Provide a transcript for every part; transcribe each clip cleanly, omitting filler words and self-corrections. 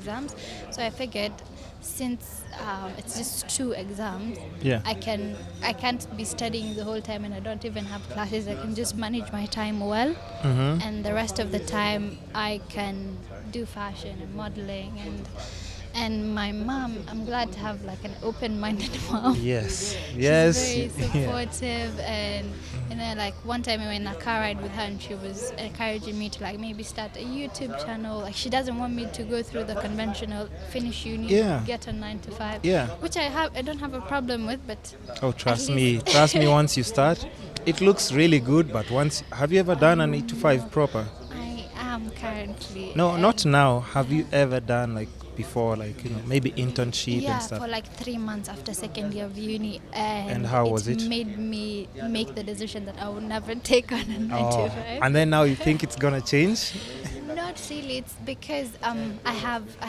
exams. So I figured since it's just 2 exams, Yeah. I can't be studying the whole time and I don't even have classes. I can just manage my time well, Mm-hmm. and the rest of the time I can do fashion and modeling and my mom, I'm glad to have like an open-minded mom. Yes. She's Yes. very Yeah. supportive, and like one time we were in a car ride with her and she was encouraging me to like maybe start a YouTube channel. Like she doesn't want me to go through the conventional finish uni, Yeah. get a 9 to 5, Yeah. which I don't have a problem with, but Oh, at trust me. least Trust me. Once you start, it looks really good. But once, have you ever done an 8 to 5 proper? I am currently No, not now. Have you ever done like before, like maybe internship and yeah, stuff? for like 3 months after second year of uni, And and how was it it? made me make the decision that I would never take on a 9 to Oh, 5. and then now you think it's gonna change? Not really. It's because I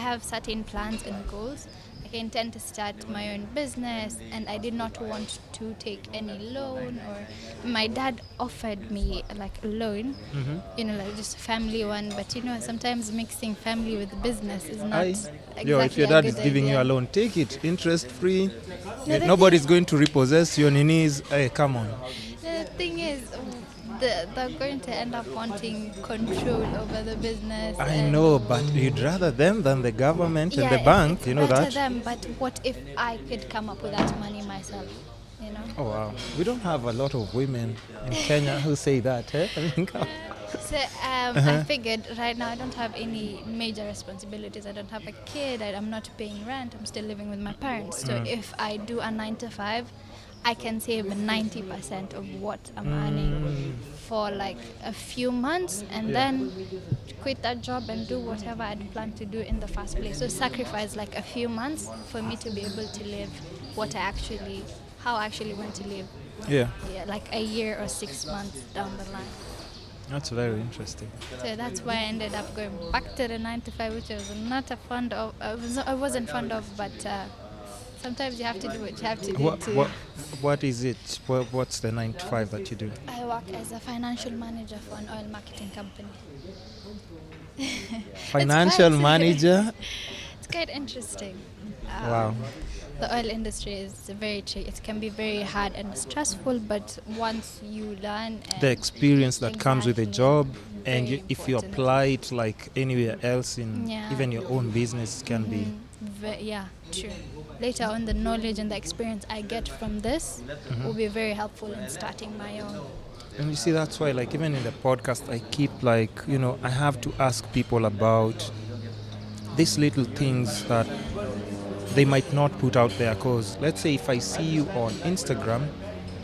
have certain plans and goals. Like I intend to start my own business, and I did not want to take any loan. Or my dad offered me like a loan, like just a family one. But sometimes mixing family with business is not I, yo, if exactly your a dad good is giving you idea. a loan, take it, interest free. No, the Nobody's thing, going to repossess your ninis. Hey, come on. the thing is, they're going to end up wanting control over the business. I And know, but you'd rather them than the government and yeah, the bank. it's You know better that? them. But what if I could come up with that money myself? You know. Oh wow, we don't have a lot of women in Kenya who say that. Eh? I mean, So I figured right now I don't have any major responsibilities. I don't have a kid. I'm not paying rent. I'm still living with my parents. So if I do a 9 to 5, I can save 90% of what I'm earning for like a few months, and then quit that job and do whatever I'd planned to do in the first place. So sacrifice like a few months for me to be able to live how I actually want to live. yeah, Yeah, like a year or 6 months down the line. that's very interesting. So that's why I ended up going back to the 9 to 5, which I was not a fond of. I wasn't fond of, but sometimes you have to do what you have to do. What is it? What's the 9 to 5 that you do? I work as a financial manager for an oil marketing company. Financial manager. It's quite interesting. Wow. The oil industry is it can be very hard and stressful, but once you learn The experience that comes with the Exactly. job, and Very if you important. apply it like anywhere else in Yeah. even your own business, can be. Yeah, true. Later on, the knowledge and the experience I get from this will be very helpful in starting my own. And you see, that's why, like, even in the podcast, I keep like, I have to ask people about these little things that they might not put out there. Because let's say if I see you on Instagram,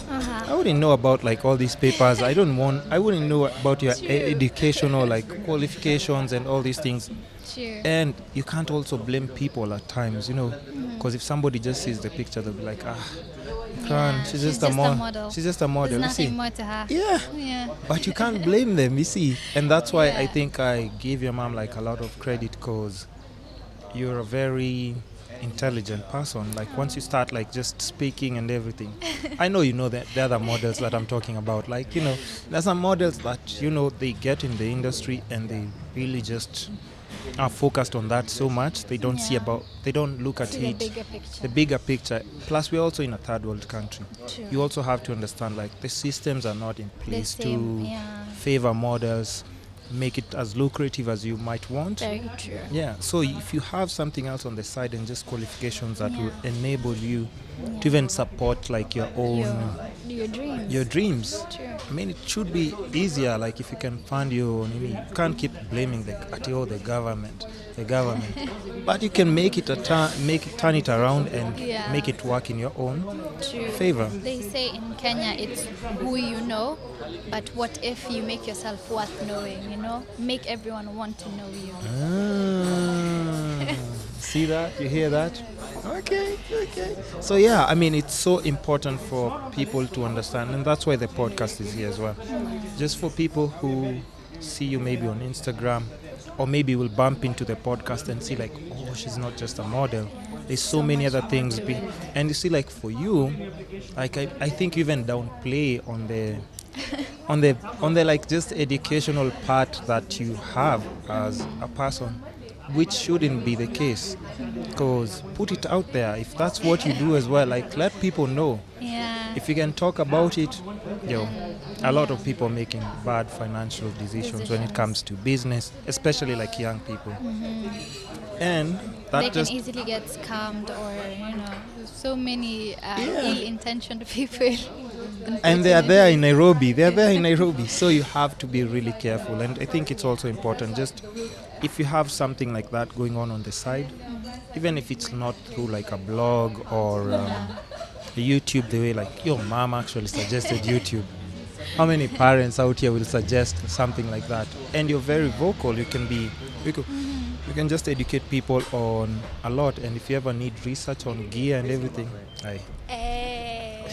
I wouldn't know about like all these papers. I wouldn't know about your True. educational like qualifications and all these things. Sure. And you can't also blame people at times, because if somebody just sees the picture, they'll be like, you can't. She's just a model. She's just a model. There's You nothing see? more to her. Yeah. Yeah. But you can't blame them, you see. And that's why I Yeah. think I give your mom like a lot of credit, because you're a very intelligent person. Like once you start like just speaking and everything, I know that the other models that I'm talking about. Like there's some models that they get in the industry and they really just are focused on that so much they don't they don't look at See it, the bigger picture. the bigger picture. Plus we're also in a third world country. True. You also have to understand like the systems are not in place same, to yeah. favor models, make it as lucrative as you might want. Very true. Yeah, so if you have something else on the side and just qualifications that will enable you Yeah. to even support like your own Your dreams. your dreams. True. I mean, it should be easier. Like if you can fund your own, you can't keep blaming the government, but you can make it turn it around and Yeah. make it work in your own True. favor. They say in Kenya it's who you know, but what if you make yourself worth knowing, Make everyone want to know you. See that? You hear that? Okay. So yeah, I mean, it's so important for people to understand, and that's why the podcast is here as well. Just for people who see you maybe on Instagram, or maybe will bump into the podcast and see like, oh, she's not just a model. There's so many much other more things. to it. And you see, like for you, like I think you even downplay on the on the like just educational part that you have as a person. which shouldn't be the case. Because put it out there. If that's what you do as well, like let people know. Yeah. If you can talk about it, a lot of people making bad financial decisions when it comes to business, especially like young people. And that They just can easily get scammed, or so many ill-intentioned people. and they are there in Nairobi. They are there in Nairobi. So you have to be really careful. And I think it's also important, just if you have something like that going on the side, even if it's not through like a blog or YouTube, the way like your mom actually suggested YouTube. How many parents out here will suggest something like that? And you're very vocal. You can just educate people on a lot. And if you ever need research on gear and everything,